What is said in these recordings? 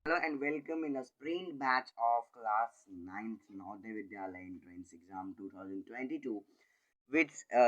Hello and welcome in the spring batch of class 9th Navodaya Vidyalaya Entrance Exam 2022,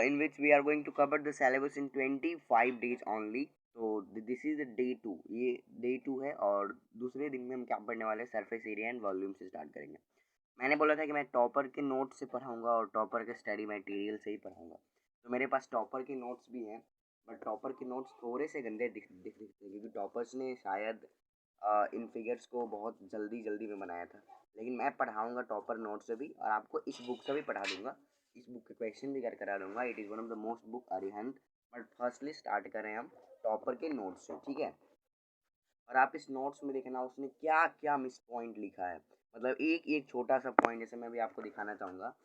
in which we are going to cover the syllabus in 25 days only. तो this is the day 2, ये day 2 है और दूसरे दिन में हम क्या पढ़ने वाले हैं, सरफेस एरिया एंड वॉल्यूम से स्टार्ट करेंगे। मैंने बोला था कि मैं टॉपर के नोट से पढ़ाऊंगा और टॉपर के स्टडी मटेरियल से ही पढ़ाऊंगा। तो मेरे पास टॉपर के नोट्स भी हैं, बट टॉपर के नोट्स थोड़े से गंदे दिखते हैं क्योंकि टॉपर्स ने शायद इन फिगर्स को बहुत जल्दी जल्दी में बनाया था। लेकिन मैं पढ़ाऊँगा टॉपर नोट से भी और आपको इस बुक से भी पढ़ा दूँगा। इस बुक के क्वेश्चन भी कर करा दूँगा। It is one of the most book Arihant. But firstly start करें हम टॉपर के नोट से, ठीक है। और आप इस नोट्स में देखना उसने क्या क्या मिस पॉइंट लिखा है, मतलब एक एक छोटा सा पॉइंट जैसे मैं भी आपको दिखाना चाहूँगा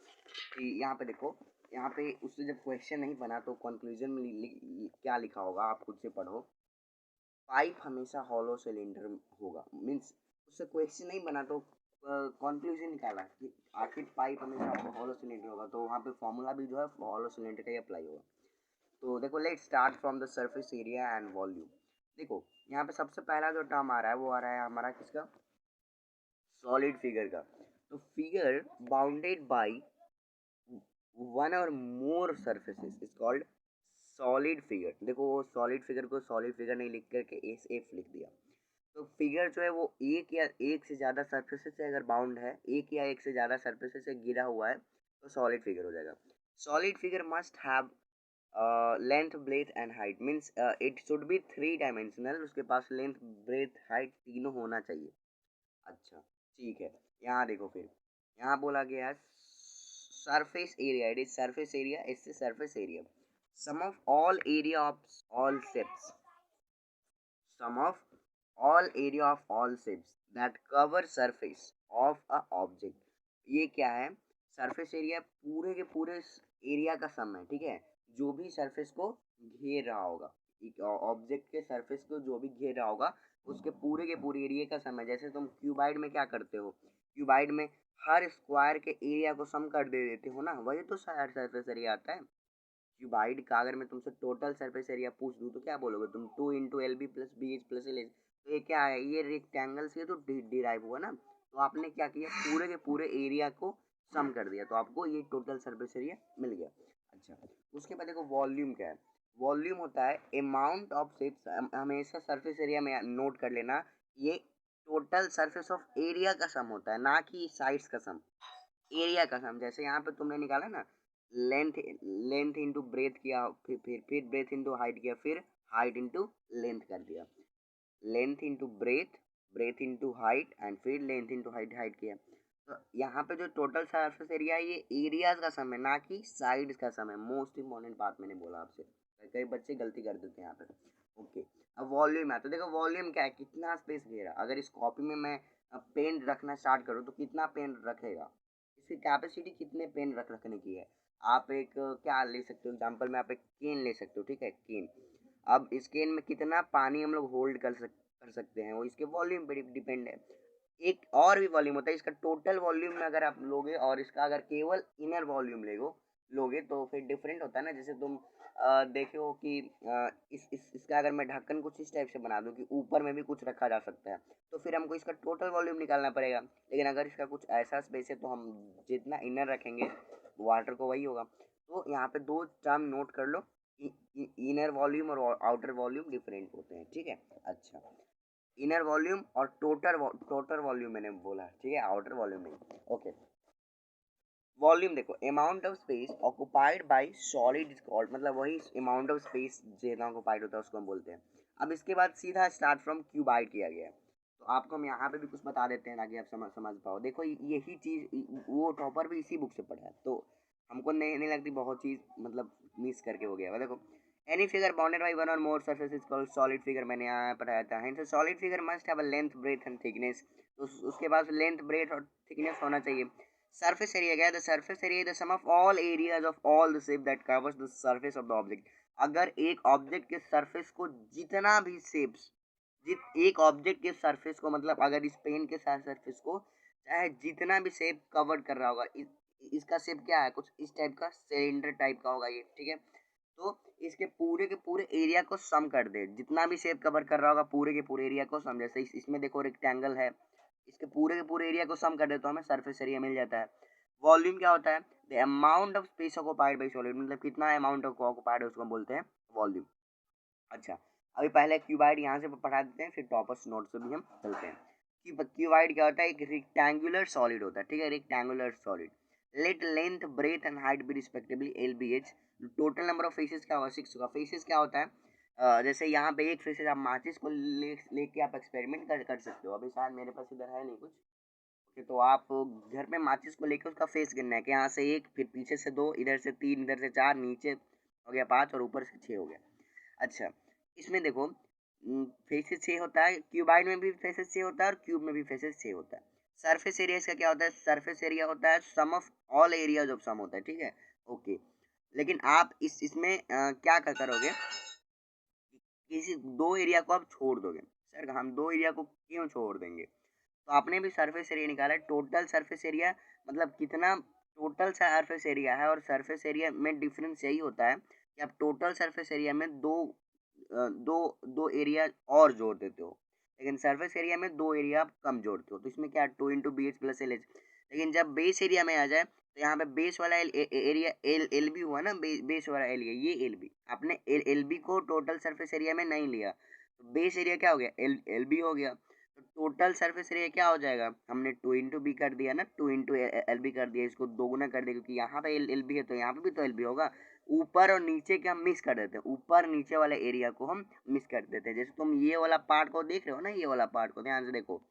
कि यहाँ पे देखो। यहाँ पे उससे जब क्वेश्चन नहीं बना तो कंक्लूजन में क्या लिखा होगा आप खुद से पढ़ो। पाइप हमेशा हॉलो सिलेंडर होगा, मीन्स उससे क्वेश्चन नहीं बना तो कंक्लूजन निकाला कि आखिर पाइप हमेशा हॉलो सिलेंडर होगा, तो वहाँ पे फॉर्मूला भी जो है हॉलो सिलेंडर का ही अप्लाई होगा। तो देखो, let start from the surface area and volume. देखो, यहाँ पे सबसे पहला जो टर्म आ रहा है वो आ रहा है हमारा किसका, सॉलिड फिगर का। तो figure bounded by one or more surfaces is called solid figure. देखो, वो सॉलिड फिगर को सॉलिड फिगर नहीं लिख करके एस एफ लिख दिया। तो फिगर जो है वो एक या एक से ज़्यादा सरफेसेस से अगर बाउंड है, एक या एक से ज़्यादा सरफेसेस से घिरा हुआ है, तो सॉलिड फिगर हो जाएगा। Solid figure must have length, breadth and height, means it should be three dimensional. उसके पास लेंथ, ब्रेथ, हाइट तीनों होना चाहिए। अच्छा, ठीक है। यहाँ देखो, फिर यहाँ बोला गया है surface area. It is surface area, इससे surface area sum of all area of all shapes, sum of all area of all shapes that cover surface of a object। ये क्या है, सरफेस एरिया पूरे के पूरे एरिया का सम है, ठीक है। जो भी सरफेस को घेर रहा होगा, ऑब्जेक्ट के सरफेस को जो भी घेर रहा होगा उसके पूरे के पूरे एरिया का सम है। जैसे तुम क्यूबाइड में क्या करते हो, क्यूबाइड में हर स्क्वायर के एरिया को सम कर दे देते हो ना, वही तो सरफेस एरिया आता है। क्यूबाइड का अगर मैं तुमसे टोटल सरफेस एरिया पूछ दूँ तो क्या बोलोगे तुम, 2 × LB plus b h plus l h. तो ये क्या है, ये रेक्टेंगल से तो डिराइव हुआ ना। तो आपने क्या किया, पूरे के पूरे एरिया को सम कर दिया, तो आपको ये टोटल सरफेस एरिया मिल गया। अच्छा, उसके बाद देखो वॉल्यूम क्या है। वॉल्यूम होता है अमाउंट ऑफ शेप्स। हमेशा सरफेस एरिया में नोट कर लेना, ये टोटल सरफेस ऑफ एरिया का सम होता है, ना कि साइड्स का सम। एरिया का सम, जैसे यहाँ पे तुमने निकाला ना, लेंथ लेंथ इंटू ब्रेथ किया, फिर ब्रेथ इंटू हाइट किया, फिर हाइट इंटू लेंथ कर दिया। Length into breadth, breath into height and फिर लेंथ इंटू हाइट हाइट किया। तो यहाँ पे जो टोटल सरफेस एरिया है ये एरियाज का सम है, ना कि साइड्स का सम है। मोस्ट इंपॉर्टेंट बात मैंने बोला आपसे, कई बच्चे गलती कर देते हैं यहाँ पे। ओके, अब वॉल्यूम है। तो देखो वॉल्यूम क्या है, कितना स्पेस घेरा। अगर इस कॉपी में मैं पेन रखना स्टार्ट करूँ तो कितना पेन रखेगा, इसकी कैपेसिटी कितने पेन रखने की है। आप एक क्या ले सकते हो, एग्जाम्पल में आप एक केन ले सकते हो, ठीक है, केन। अब इस केन में कितना पानी हम लोग होल्ड कर सकते हैं, वो इसके वॉल्यूम पे डिपेंड है। एक और भी वॉल्यूम होता है, इसका टोटल वॉल्यूम में अगर आप लोगे और इसका अगर केवल इनर वॉल्यूम लोगे तो फिर डिफरेंट होता है ना। जैसे तुम देखे हो कि इसका अगर मैं ढक्कन कुछ इस टाइप से बना दूं कि ऊपर में भी कुछ रखा जा सकता है, तो फिर हमको इसका टोटल वॉल्यूम निकालना पड़ेगा। लेकिन अगर इसका कुछ ऐसा स्पेस है तो हम जितना इनर रखेंगे वाटर को वही होगा। तो यहाँ पे दो टर्म नोट कर लो, इनर वॉल्यूम और आउटर वॉल्यूम डिफरेंट होते हैं, ठीक है। अच्छा, इनर वॉल्यूम और टोटल वॉल्यूम मैंने बोला, ठीक है, आउटर वॉल्यूम नहीं। ओके, वॉल्यूम देखो, amount of space occupied by solid is called, मतलब वही अमाउंट ऑफ स्पेस जितना ऑक्युपाइड होता है उसको हम बोलते हैं। अब इसके बाद सीधा स्टार्ट फ्रॉम क्यूबाइड किया गया है। तो आपको हम यहाँ पे भी कुछ बता देते हैं ताकि आप समझ पाओ। देखो, यही चीज़ वो टॉपर भी इसी बुक से पढ़ा है, तो हमको नहीं लगती बहुत चीज़ मतलब मिस करके हो गया। देखो, any figure bounded by one or more surface is called solid figure, मैंने यहाँ पढ़ाया था। Hence solid figure must have a length, breadth and thickness. तो उसके पास लेंथ, ब्रेथ और थिकनेस होना चाहिए। सरफेस एरिया क्या है, the surface area the sum of all areas of all the shape that covers the surface of the object. अगर एक ऑब्जेक्ट के सरफेस को जितना भी शेप्स, एक ऑब्जेक्ट के सरफेस को, मतलब अगर इस पेन के सरफेस को चाहे जितना भी शेप कवर कर रहा होगा, इसका शेप क्या है, कुछ इस टाइप का सिलेंडर टाइप का होगा ये, ठीक है। तो इसके के पूरे एरिया को सम कर दे, जितना भी शेप कवर कर रहा होगा पूरे के पूरे एरिया को सम। जैसे इसमें देखो रेक्टेंगल है, इसके पूरे के पूरे एरिया को सम कर दे तो हमें सरफेस एरिया मिल जाता है। वॉल्यूम क्या होता है? The amount of space occupied by solid, मतलब कितना अमाउंट ऑक्युपाइड है उसको हम बोलते हैं वॉल्यूम। अच्छा, अभी पहले क्यूबाइड यहाँ से पढ़ा देते हैं, फिर टॉपर्स नोट से भी हम चलते हैं। क्यूबाइड क्या होता है? एक रेक्टेंगुलर सॉलिड होता है, ठीक है, rectangular solid. Let length breadth and height be respectively l b h. Total number of faces क्या होगा? 6 होगा। फेसेस क्या होता है? जैसे यहाँ पे एक फेसेस, आप माचिस को लेके आप एक्सपेरिमेंट कर सकते हो। अभी शायद मेरे पास इधर है नहीं कुछ, ओके, तो आप घर में माचिस को लेके उसका फेस गिनना है कि यहाँ से एक, फिर पीछे से 2, इधर से 3, इधर से 4, नीचे हो गया 5 और ऊपर से 6 हो गया। अच्छा, इसमें देखो फेसेस 6 होता है, क्यूबाइड में भी फेसेस 6 होता है और क्यूब में भी फेसेस 6 होता है। सरफेस एरिया इसका क्या होता है? सरफेस एरिया होता है सम of all areas of some होता है, ठीक है, ओके। लेकिन आप इसमें क्या करोगे? किसी दो एरिया को आप छोड़ दोगे। सर हम दो एरिया को क्यों छोड़ देंगे? तो आपने भी सरफेस एरिया निकाला है, टोटल सरफेस एरिया मतलब कितना टोटल सरफेस एरिया है, और सरफेस एरिया में डिफरेंस यही होता है कि आप टोटल सरफेस एरिया में दो एरिया और जोड़ देते हो, लेकिन सरफेस एरिया में दो एरिया आप कम जोड़ते हो। तो इसमें क्या, 2 × BH + LH। लेकिन जब बेस एरिया में आ जाए तो यहाँ पे बेस वाला एरिया एल बी हुआ ना, बेस वाला एरिया, ये एल बी, आपने एल बी को टोटल सरफेस एरिया में नहीं लिया, तो बेस एरिया क्या हो गया? एल बी हो गया। तो टोटल सरफेस एरिया क्या हो जाएगा? हमने 2 × B कर दिया ना, 2 × LB कर दिया, इसको दोगुना कर दिया, क्योंकि यहाँ पे एल बी है तो यहाँ पे भी तो एल बी होगा। ऊपर और नीचे के हम मिक्स कर देते हैं, ऊपर नीचे वाले एरिया को हम मिक्स कर देते हैं। जैसे तुम ये वाला पार्ट को देख रहे हो ना, ये वाला पार्ट को ध्यान से देखो,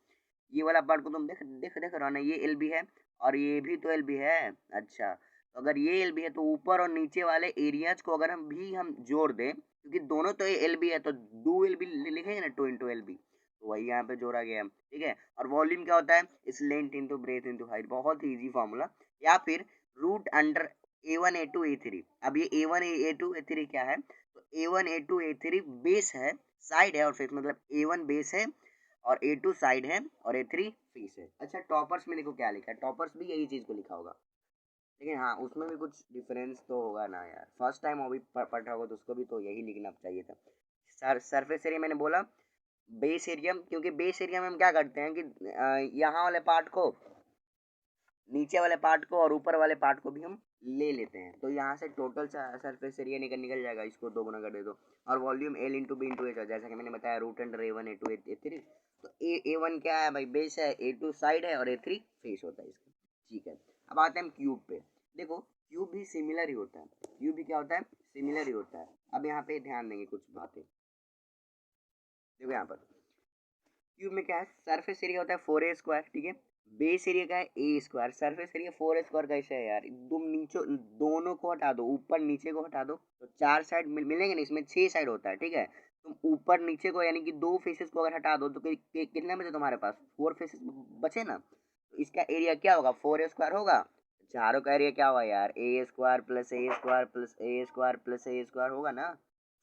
ये वाला पार्ट को तुम देख रहे हो ना, ये एल बी है और ये भी तो एल बी है। अच्छा, तो अगर ये एल बी है तो ऊपर और नीचे वाले एरियाज को अगर हम जोड़ दें, क्योंकि दोनों तो एल बी है, तो 2 LB लिखेंगे ना, 2 × LB, तो वही यहाँ पे जोड़ा गया, ठीक है। और वॉल्यूम क्या होता है? इस length into breadth into height, बहुत ही इजी फॉर्मूला। या फिर root under A1 A2 A3। अब ये A1 A2 A3 क्या है? तो A1 A2 A3 बेस है, साइड है और फेस, मतलब A1 बेस है और A2 साइड है और A3 फेस है। अच्छा, टॉपर्स में देखो क्या लिखा है, टॉपर्स भी यही चीज़ को लिखा होगा, लेकिन हाँ उसमें भी कुछ डिफरेंस तो होगा ना यार, फर्स्ट टाइम वो भी पढ़ा होगा तो उसको भी तो यही लिखना चाहिए था। सरफेस एरिया मैंने बोला, बेस एरिया, क्योंकि बेस एरिया में हम क्या करते हैं कि यहाँ वाले पार्ट को, नीचे वाले पार्ट को और ऊपर वाले पार्ट को भी हम ले लेते हैं, तो यहाँ से टोटल सरफेस एरिया निकल जाएगा, इसको दो गुना कर दे दो। और वॉल्यूम L × B × H, जैसा कि मैंने बताया, root under A1 A2 A3। तो A1 क्या है भाई? बेस है, A2 साइड है और A3 फेस होता है इसका, ठीक है। अब आते हैं हम क्यूब पे। देखो क्यूब भी सिमिलर ही होता है, क्यूब भी क्या होता है? सिमिलर ही होता है। अब यहाँ पे ध्यान देंगे कुछ बातें, देखो यहाँ पर क्यूब में क्या है? सरफेस एरिया होता है 4A², ठीक है। बेस एरिया का है A²। सरफेस एरिया 4A² कैसे है यार? तुम नीचे दोनों को हटा दो, ऊपर नीचे को हटा दो, तो 4 साइड मिलेंगे ना, इसमें 6 साइड होता है, ठीक है। तुम ऊपर नीचे को यानी कि 2 फेसेस को अगर हटा दो तो कितने बचे तुम्हारे पास? 4 फेसेस बचे ना, तो इसका एरिया क्या होगा? 4A² होगा। चारों का एरिया क्या होगा यार? A² + A² + A² + A² होगा ना,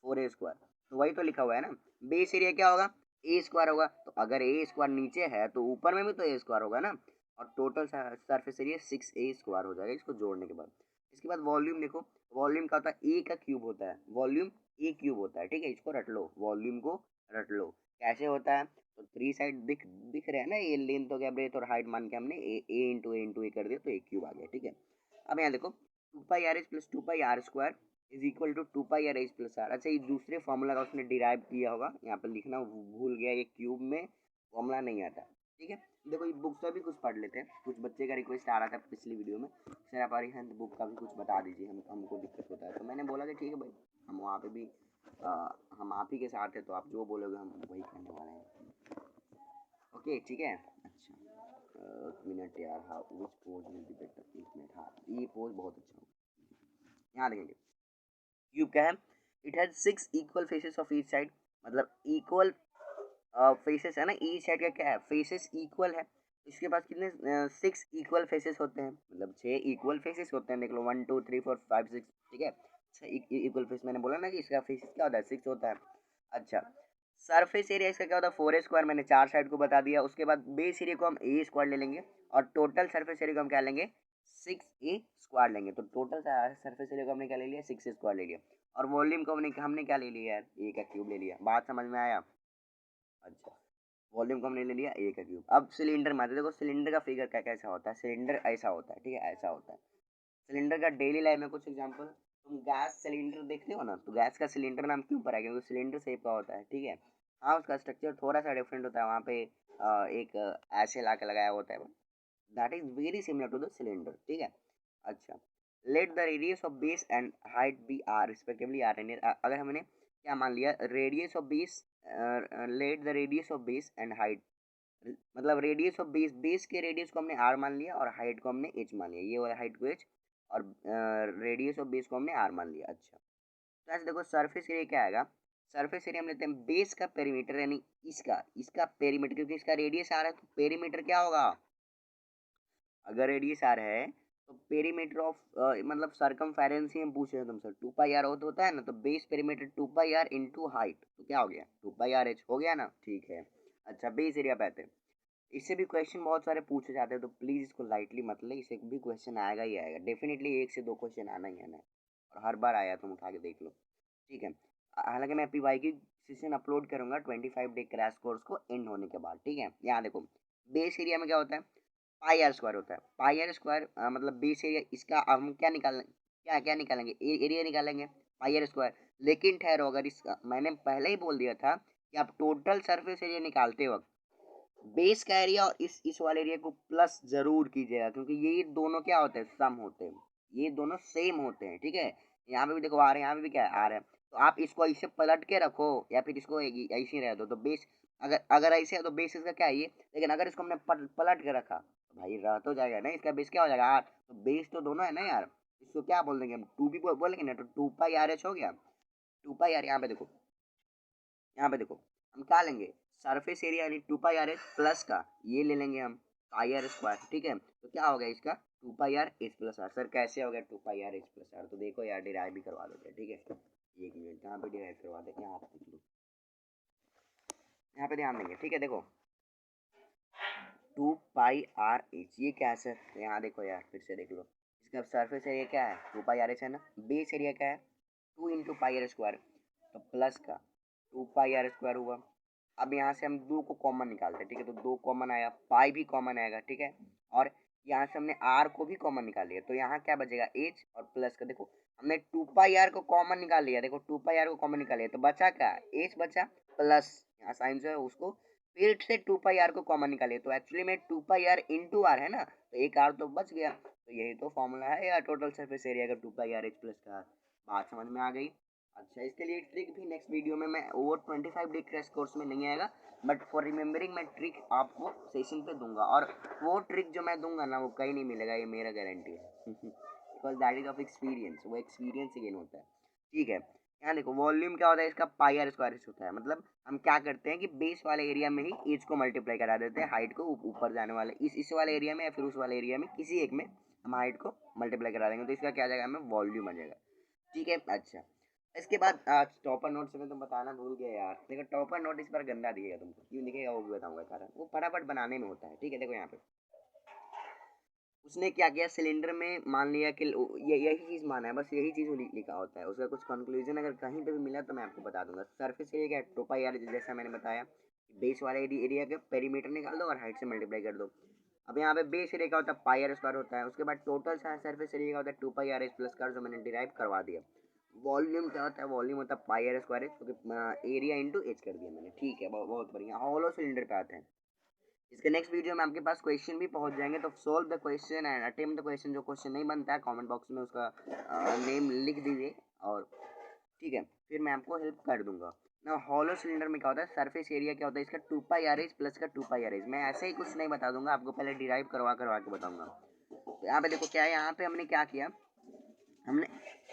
4A²। तो वही तो लिखा हुआ है ना। बेस एरिया क्या होगा? A² होगा। तो अगर A² नीचे है तो ऊपर में भी तो A² होगा ना, और टोटल सरफेस एरिया 6A² हो जाएगा इसको जोड़ने के बाद। इसके बाद वॉल्यूम देखो, वॉल्यूम का होता है A का क्यूब होता है, वॉल्यूम A³ होता है, ठीक है। इसको रट लो, वॉल्यूम को रट लो। कैसे होता है? तो 3 साइड दिख रहे हैं ना, ये लेंथ हो गया, ब्रेथ और हाइट मान के हमने A × A कर दिया तो A³ आ गया, ठीक है। अब यहाँ देखो 2πRH + 2πR² is equal to 2πRH + R। अच्छा, ये दूसरे फॉर्मूला का उसने डिराइव किया होगा, यहाँ पर लिखना भूल गया, ये क्यूब में फॉर्मूला नहीं आता, ठीक है। देखो ये बुक से भी कुछ पढ़ लेते हैं, कुछ बच्चे का रिक्वेस्ट आ रहा था पिछली वीडियो में, सर आप अरिहंत बुक का भी कुछ बता दीजिए, हमको दिक्कत होता है। तो मैंने बोला कि ठीक है भाई, हम वहाँ पे भी हम आप ही के साथ हैं, तो आप जो बोलोगे हम वही करने वाले हैं, ओके, ठीक है। अच्छा, एक मिनट यार, हाँ विच पोज विल बी बेटर, एक मिनट, हाँ ये पोज बहुत अच्छा होगा। यहाँ देखेंगे क्यूब क्या है? It has 6 equal faces of each side, मतलब इक्वल फेसेस है ना, ईच साइड का क्या है? फेसेस इक्वल है। इसके पास कितने 6 इक्वल फेसेस होते हैं, मतलब 6 इक्वल फेसेस होते हैं, देख लो 1 2 3 4 5 6, ठीक है। 6 इक्वल फेस, मैंने बोला ना कि इसका फेसेस क्या होता है? 6 होता है। अच्छा, सरफेस एरिया इसका क्या होता है? 4A², मैंने 4 साइड को बता दिया। उसके बाद बेस एरिया को हम A² ले लेंगे और टोटल सरफेस एरिया को हम क्या लेंगे? 6A² लेंगे। तो टोटल सरफेस एरिया को हमने क्या ले लिया? 6A² ले लिया। और वॉल्यूम को हमने क्या ले लिया यार, ए का क्यूब ले लिया। बात समझ में आया? अच्छा, वॉल्यूम को हमने ले लिया ए का क्यूब। अब सिलेंडर में आते, देखो सिलेंडर का फिगर क्या कैसा होता है। सिलेंडर ऐसा होता है, ठीक है, ऐसा होता है सिलेंडर का। डेली लाइफ में कुछ एग्जांपल, तुम गैस सिलेंडर देखते हो ना, तो गैस का सिलेंडर नाम क्यों पड़ा है, क्योंकि सिलेंडर शेप का होता है, ठीक है। हाँ, उसका स्ट्रक्चर थोड़ा सा डिफरेंट होता है, वहाँ पे एक ऐसे ला के लगाया होता है, that is very similar to the cylinder, ठीक है। अच्छा, let the radius of base and height be r respectively r and. अगर हमने क्या मान लिया, radius of base, let the radius of base and height, मतलब रेडियस ऑफ बेस, बेस के रेडियस को हमने आर मान लिया और हाइट को हमने एच मान लिया, ये वाला हाइट को एच और रेडियस ऑफ बेस को हमने आर मान लिया। अच्छा, तो ऐसे देखो सरफेस एरिया क्या आएगा, सरफेस एरिया हम लेते हैं बेस का पेरीमीटर, यानी इसका पेरीमीटर, क्योंकि इसका रेडियस आर है तो पेरीमीटर क्या होगा, अगर रेडियस आर है तो पेरीमीटर ऑफ मतलब सरकमफेरेंस ही हम पूछ रहे हैं तुमसे, 2 पाई आर होता है ना, तो base perimeter 2 pi r into height, तो क्या हो गया 2 पाई आर एच हो गया ना, ठीक है। अच्छा, बेस एरिया पे आते हैं, इससे भी क्वेश्चन बहुत सारे पूछे जाते हैं, तो प्लीज़ इसको लाइटली मत ले, इससे भी क्वेश्चन आएगा ही आएगा, डेफिनेटली 1 से 2 क्वेश्चन आना ही आना है, और हर बार आया तुम उठा के देख लो, ठीक है। हालांकि मैं पीवाई की सेशन अपलोड करूंगा 25 डे क्रैश कोर्स को एंड होने के बाद, ठीक है। यहाँ देखो बेस एरिया में क्या होता है, पाई आर स्क्वायर होता है। पाई आर स्क्वायर मतलब बेस एरिया, इसका अब हम क्या निकालें, क्या निकालेंगे, एरिया निकालेंगे, पाई आर स्क्वायर। लेकिन ठहरो, अगर इसका मैंने पहले ही बोल दिया था कि आप टोटल सरफेस एरिया निकालते वक्त बेस का एरिया और इस वाले एरिया को प्लस जरूर कीजिएगा, क्योंकि ये दोनों क्या होते हैं, सम होते हैं, ये दोनों सेम होते हैं, ठीक है। यहाँ पे भी देखो आ रहे हैं, यहाँ पे भी क्या है, आ रहा है, तो आप इसको ऐसे पलट के रखो या फिर इसको ऐसे ही रह दो, तो बेस अगर अगर ऐसे है तो बेस इसका क्या है ये, लेकिन अगर इसको हमने पलट के रखा तो भाई रह तो जाएगा ना, इसका बेस क्या हो जाएगा आर, तो बेस तो दोनों है ना यार, इसको क्या बोल देंगे हम, टू भी बोलेंगे ना, तो 2 पाई आर एच हो गया। 2 पाई आर, यहाँ पे देखो हम क्या लेंगे, सरफेस एरिया यानी 2 पाई आर एच प्लस का ये ले लेंगे हम पाई आर स्क्वायर, ठीक है। तो क्या हो गया इसका 2 pi R H plus R. Sir कैसे हो गया 2 pi R H plus R, तो देखो यार डिराइव भी करवा देते हैं, ठीक है। एक मिनट, यहाँ पे डिराइव करवा देते हैं, यहाँ पे ध्यान देंगे, ठीक है। देखो 2 पाई आर एच, ये क्या है सर, तो यहाँ देखो यार फिर से देख लो, इसका सरफेस एरिया क्या है 2 पाई आर एच है ना, बेस एरिया क्या है 2 इंटू पाई आर स्क्वायर, तो प्लस का 2 पाई आर स्क्वायर हुआ। अब यहाँ से हम 2 को कॉमन निकालते हैं, ठीक है, तो 2 कॉमन आया, पाई भी कॉमन आएगा, ठीक है। और यहाँ से हमने आर को भी कॉमन निकाल लिया, तो यहाँ क्या बचेगा एच और प्लस का, देखो हमने 2 पाई आर को कॉमन निकाल लिया, देखो 2 पाई आर को कॉमन निकाल लिया, तो बचा क्या, एच बचा प्लस यहाँ साइन जो है उसको फिर से 2 पाई आर को कॉमन निकालिए, तो एक्चुअली में 2 पाई आर इंटू आर है ना, तो एक आर तो बच गया, तो यही तो फॉर्मूला है यार टोटल सरफेस एरिया का 2 पाई आर एच प्लस का। बात समझ में आ गई? अच्छा, इसके लिए ट्रिक भी नेक्स्ट वीडियो में, मैं ओवर 25 डे क्रैश कोर्स में नहीं आएगा, बट फॉर रिमेम्बरिंग मैं ट्रिक आपको सेशन पे दूंगा, और वो ट्रिक जो मैं दूंगा ना वो कहीं नहीं मिलेगा, ये मेरा गारंटी है because that is of experience, वो एक्सपीरियंस से गेन होता है, ठीक है। यहाँ देखो वॉल्यूम क्या होता है इसका, पाई आर स्क्वायर होता है, मतलब हम क्या करते हैं कि बेस वाले एरिया में ही एज को मल्टीप्लाई करा देते हैं हाइट को, ऊपर जाने वाले इस वाले एरिया में या फिर उस वाले एरिया में किसी एक में हम हाइट को मल्टीप्लाई करा देंगे, तो इसका क्या आ जाएगा, हमें वॉल्यूम आ जाएगा, ठीक है। अच्छा, इसके बाद टॉपर नोट से मैं तुम बताना भूल गया यार, देखो टॉपर नोट इस बार गंदा दिखेगा तुमको, क्यों दिखेगा वो भी बताऊंगा कारण, वो फटाफट बनाने में होता है, ठीक है। देखो यहाँ पे उसने क्या किया, सिलेंडर में मान लिया कि यही चीज़ माना है, बस यही चीज़ लिखा होता है, उसका कुछ कंक्लूजन अगर कहीं पे भी मिला तो मैं आपको बता दूंगा। सरफेस एरिया क्या है 2 पाई आर, जैसा मैंने बताया, बेस वाले एरिया का पेरीमीटर निकाल दो और हाइट से मल्टीप्लाई कर दो। अब यहाँ पे बेस एरिया का होता है पाई आर स्क्वायर होता है, उसके बाद टोटल सरफेस एरिया का होता है 2 पाई आर एच प्लस का, जो मैंने डिराइव करवा दिया। वॉल्यूम क्या होता है, वॉल्यूम होता है पाई आर स्क्वायर क्योंकि एरिया इंटू एच कर दिया मैंने, ठीक है। बहुत बढ़िया, हॉलो सिलेंडर पे आते हैं। इसके नेक्स्ट वीडियो में आपके पास क्वेश्चन भी पहुंच जाएंगे, तो solve the question and attempt the question. जो क्वेश्चन नहीं बनता है कमेंट बॉक्स में उसका नेम लिख दीजिए, और ठीक है फिर मैं आपको हेल्प कर दूंगा ना। हॉलो सिलेंडर में क्या होता है, सरफेस एरिया क्या होता है इसका 2 पाई आर एच प्लस का 2 पाई आर एच, मैं ऐसे ही कुछ नहीं बता दूंगा आपको, पहले डिराइव करवा के बताऊंगा। तो यहाँ पे देखो क्या है, यहाँ पे हमने क्या किया, हमने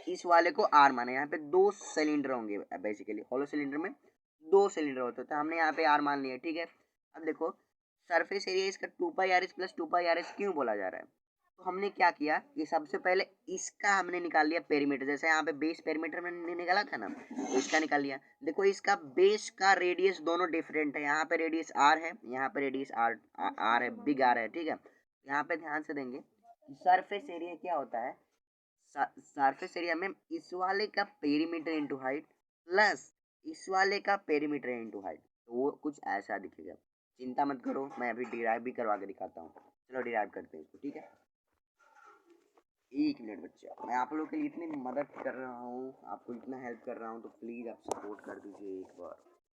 इस वाले को आर माना, यहाँ पे 2 सिलेंडर होंगे बेसिकली, हॉलो सिलेंडर में 2 सिलेंडर होते हैं, तो हमने यहाँ पे आर मान लिया, ठीक है। अब देखो सरफेस एरिया इसका 2 pi R H plus 2 pi R H क्यों बोला जा रहा है, तो हमने क्या किया कि सबसे पहले इसका हमने निकाल लिया पेरीमीटर, जैसे यहाँ पे बेस पेरीमीटर में निकाला था ना, तो इसका निकाल लिया। देखो इसका बेस का रेडियस दोनों डिफरेंट है, यहाँ पे रेडियस आर है, यहाँ पे रेडियस आर है, बिग आर है, ठीक है। यहाँ पे ध्यान से देंगे सरफेस एरिया क्या होता है, सरफेस एरिया में इस वाले का पेरीमीटर इंटू हाइट प्लस इस वाले का पेरीमीटर इंटू हाइट, तो वो कुछ ऐसा दिखेगा। चिंता मत करो, मैं अभी डिराइव भी करवा के दिखाता हूँ। चलो डिराइव करते हैं इसको, ठीक है। एक मिनट बच्चा, मैं आप लोग के लिए इतनी मदद कर रहा हूँ, आपको इतना हेल्प कर रहा हूँ, तो प्लीज़ आप सपोर्ट कर दीजिए एक बार।